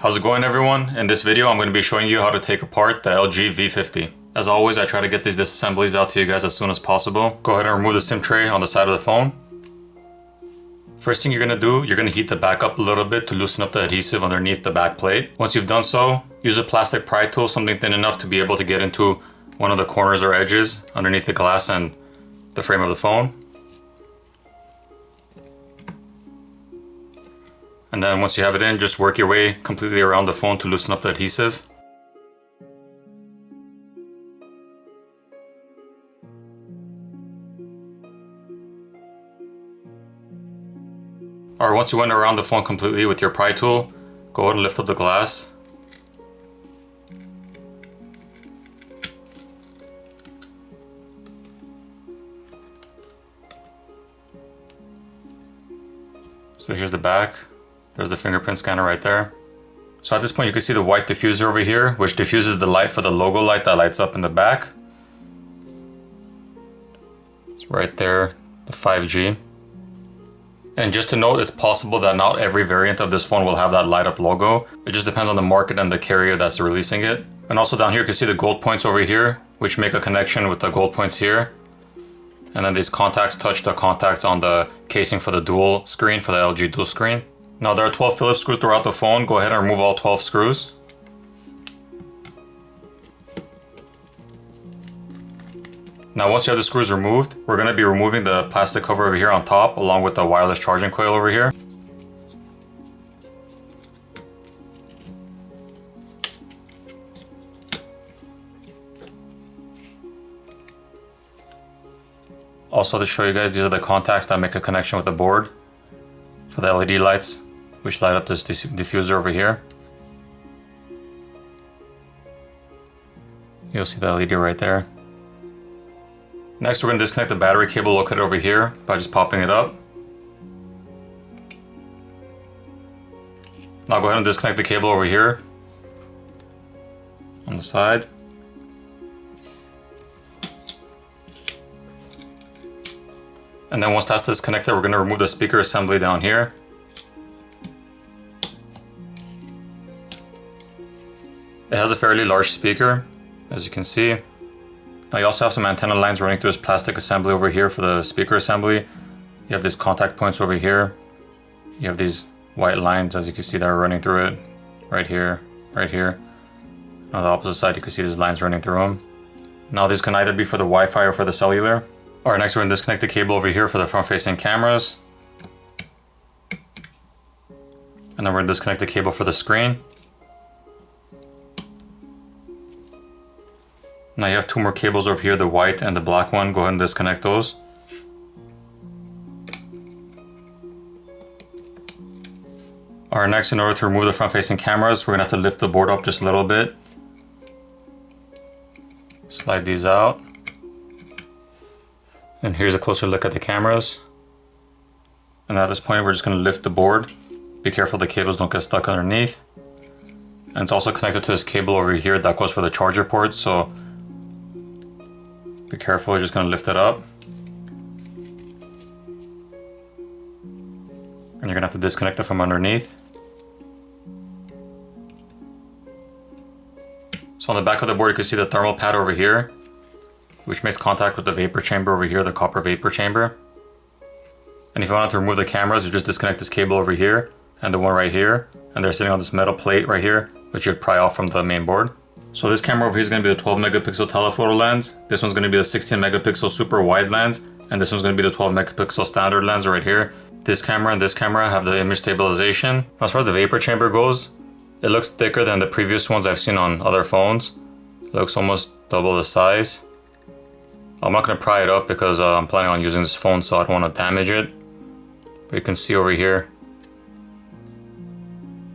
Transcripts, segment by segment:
How's it going, everyone? In this video I'm going to be showing you how to take apart the LG V50. As always, I try to get these disassemblies out to you guys as soon as possible. Go ahead and remove the SIM tray on the side of the phone. First thing you're going to do, you're going to heat the back up a little bit to loosen up the adhesive underneath the back plate. Once you've done so, use a plastic pry tool, something thin enough to be able to get into one of the corners or edges underneath the glass and the frame of the phone. And then once you have it in, just work your way completely around the phone to loosen up the adhesive. Alright, once you went around the phone completely with your pry tool, go ahead and lift up the glass. So here's the back. There's the fingerprint scanner right there. So at this point you can see the white diffuser over here, which diffuses the light for the logo light that lights up in the back. It's right there, the 5G. And just to note, it's possible that not every variant of this phone will have that light up logo. It just depends on the market and the carrier that's releasing it. And also down here you can see the gold points over here, which make a connection with the gold points here. And then these contacts touch the contacts on the casing for the dual screen, for the LG dual screen. Now there are 12 Phillips screws throughout the phone. Go ahead and remove all 12 screws. Now once you have the screws removed, we're going to be removing the plastic cover over here on top along with the wireless charging coil over here. Also, to show you guys, these are the contacts that make a connection with the board for the LED lights, which light up this diffuser over here. You'll see the LED right there. Next, we're going to disconnect the battery cable located over here by just popping it up. Now go ahead and disconnect the cable over here on the side. And then once that's disconnected, we're going to remove the speaker assembly down here. It has a fairly large speaker, as you can see. Now you also have some antenna lines running through this plastic assembly over here for the speaker assembly. You have these contact points over here. You have these white lines, as you can see, that are running through it. Right here, right here. On the opposite side, you can see these lines running through them. Now these can either be for the Wi-Fi or for the cellular. Alright, next we're going to disconnect the cable over here for the front-facing cameras. And then we're going to disconnect the cable for the screen. Now you have two more cables over here, the white and the black one. Go ahead and disconnect those. Alright, next, in order to remove the front-facing cameras, we're going to have to lift the board up just a little bit. Slide these out. And here's a closer look at the cameras. And at this point, we're just going to lift the board. Be careful the cables don't get stuck underneath. And it's also connected to this cable over here that goes for the charger port, so be careful, you're just going to lift it up. And you're going to have to disconnect it from underneath. So on the back of the board, you can see the thermal pad over here, which makes contact with the vapor chamber over here, the copper vapor chamber. And if you wanted to remove the cameras, you just disconnect this cable over here and the one right here, and they're sitting on this metal plate right here, which you'd pry off from the main board. So this camera over here is going to be the 12 megapixel telephoto lens, this one's going to be the 16 megapixel super wide lens, and this one's going to be the 12 megapixel standard lens right here. This camera and this camera have the image stabilization. As far as the vapor chamber goes, it looks thicker than the previous ones I've seen on other phones. It looks almost double the size. I'm not going to pry it up because I'm planning on using this phone, so I don't want to damage it. But you can see over here,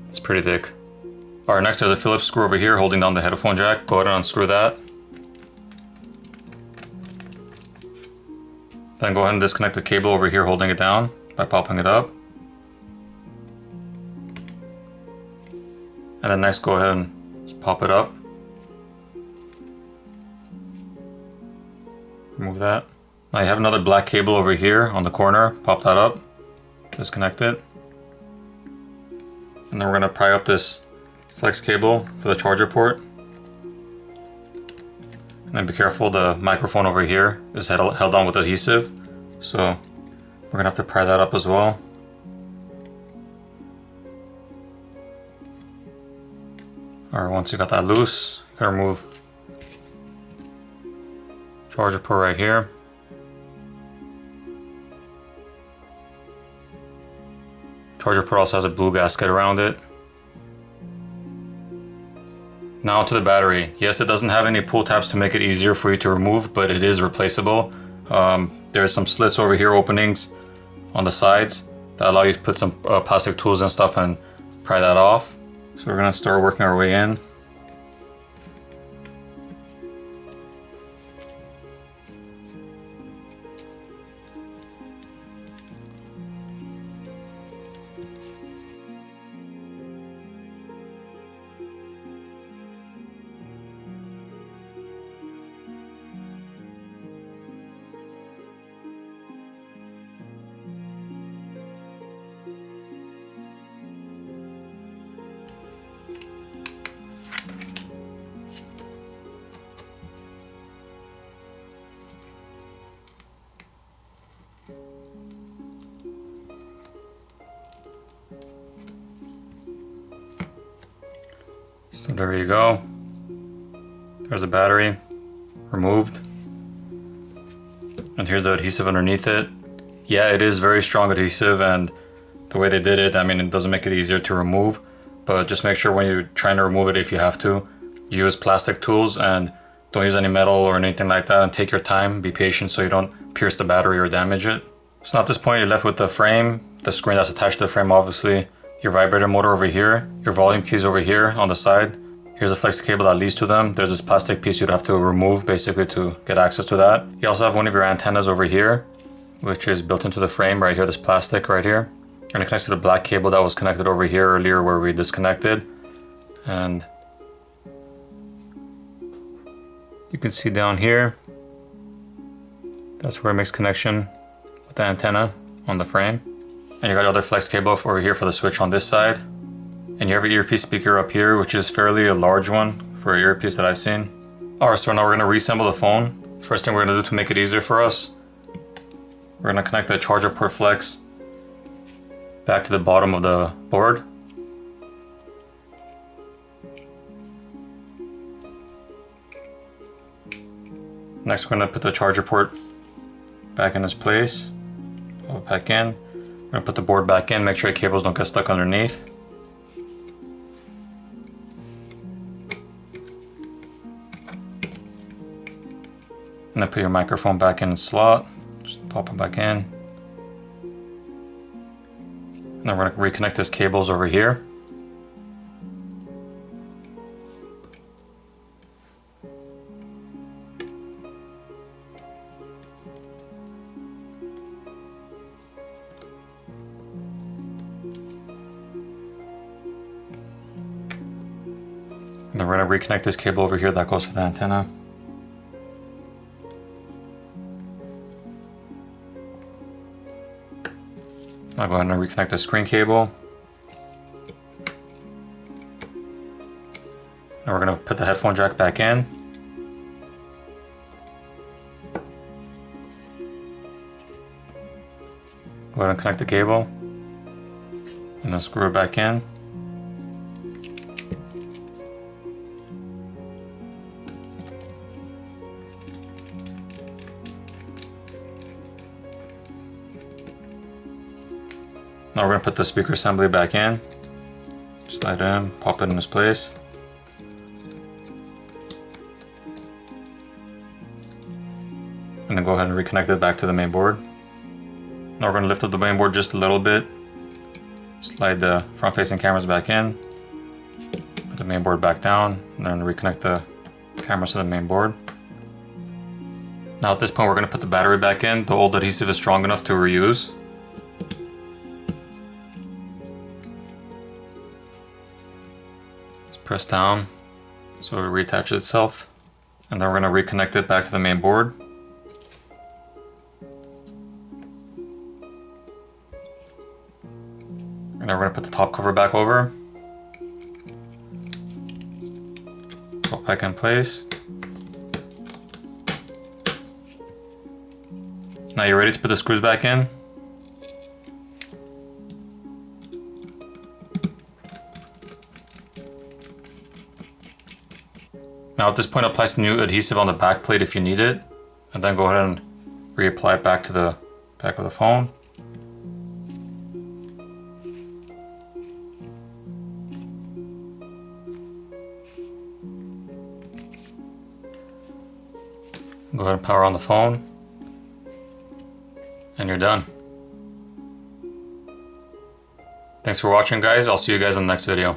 it's pretty thick. Alright, next there's a Phillips screw over here holding down the headphone jack. Go ahead and unscrew that. Then go ahead and disconnect the cable over here holding it down by popping it up. And then next go ahead and just pop it up. Remove that. Now you have another black cable over here on the corner. Pop that up. Disconnect it. And then we're going to pry up this flex cable for the charger port. And then be careful, the microphone over here is held on with adhesive. So we're gonna have to pry that up as well. Alright, once you got that loose, you can remove charger port right here. Charger port also has a blue gasket around it. Now to the battery. Yes, it doesn't have any pull tabs to make it easier for you to remove, but it is replaceable. There's some slits over here, openings on the sides that allow you to put some plastic tools and stuff and pry that off. So we're gonna start working our way in. So there you go. There's a battery removed. And here's the adhesive underneath it. Yeah, it is very strong adhesive, and the way they did it, I mean, it doesn't make it easier to remove, but just make sure when you're trying to remove it, if you have to, use plastic tools and don't use any metal or anything like that, and take your time, be patient so you don't pierce the battery or damage it. So now at this point, you're left with the frame, the screen that's attached to the frame, obviously, your vibrator motor over here, your volume keys over here on the side. Here's a flex cable that leads to them. There's this plastic piece you'd have to remove basically to get access to that. You also have one of your antennas over here, which is built into the frame right here, this plastic right here. And it connects to the black cable that was connected over here earlier where we disconnected. And you can see down here, that's where it makes connection with the antenna on the frame. And you got your other flex cable over here for the switch on this side. And you have your earpiece speaker up here, which is fairly a large one for an earpiece that I've seen. Alright, so now we're going to reassemble the phone. First thing we're going to do to make it easier for us, we're going to connect the charger port flex back to the bottom of the board. Next, we're going to put the charger port back in its place. Pull it back in. We're going to put the board back in, make sure your cables don't get stuck underneath. And then put your microphone back in its slot. Just pop it back in. And then we're going to reconnect these cables over here. And then we're going to reconnect this cable over here that goes for the antenna. I'll go ahead and reconnect the screen cable. And we're going to put the headphone jack back in. Go ahead and connect the cable. And then screw it back in. Now we're going to put the speaker assembly back in. Slide it in, pop it in its place. And then go ahead and reconnect it back to the main board. Now we're going to lift up the main board just a little bit. Slide the front facing cameras back in. Put the main board back down, and then reconnect the cameras to the main board. Now at this point we're going to put the battery back in. The old adhesive is strong enough to reuse. Press down so it reattaches itself, and then we're going to reconnect it back to the main board. And then we're going to put the top cover back over. Put back in place. Now you're ready to put the screws back in. Now at this point, apply some new adhesive on the back plate if you need it, and then go ahead and reapply it back to the back of the phone. Go ahead and power on the phone, and you're done. Thanks for watching, guys. I'll see you guys in the next video.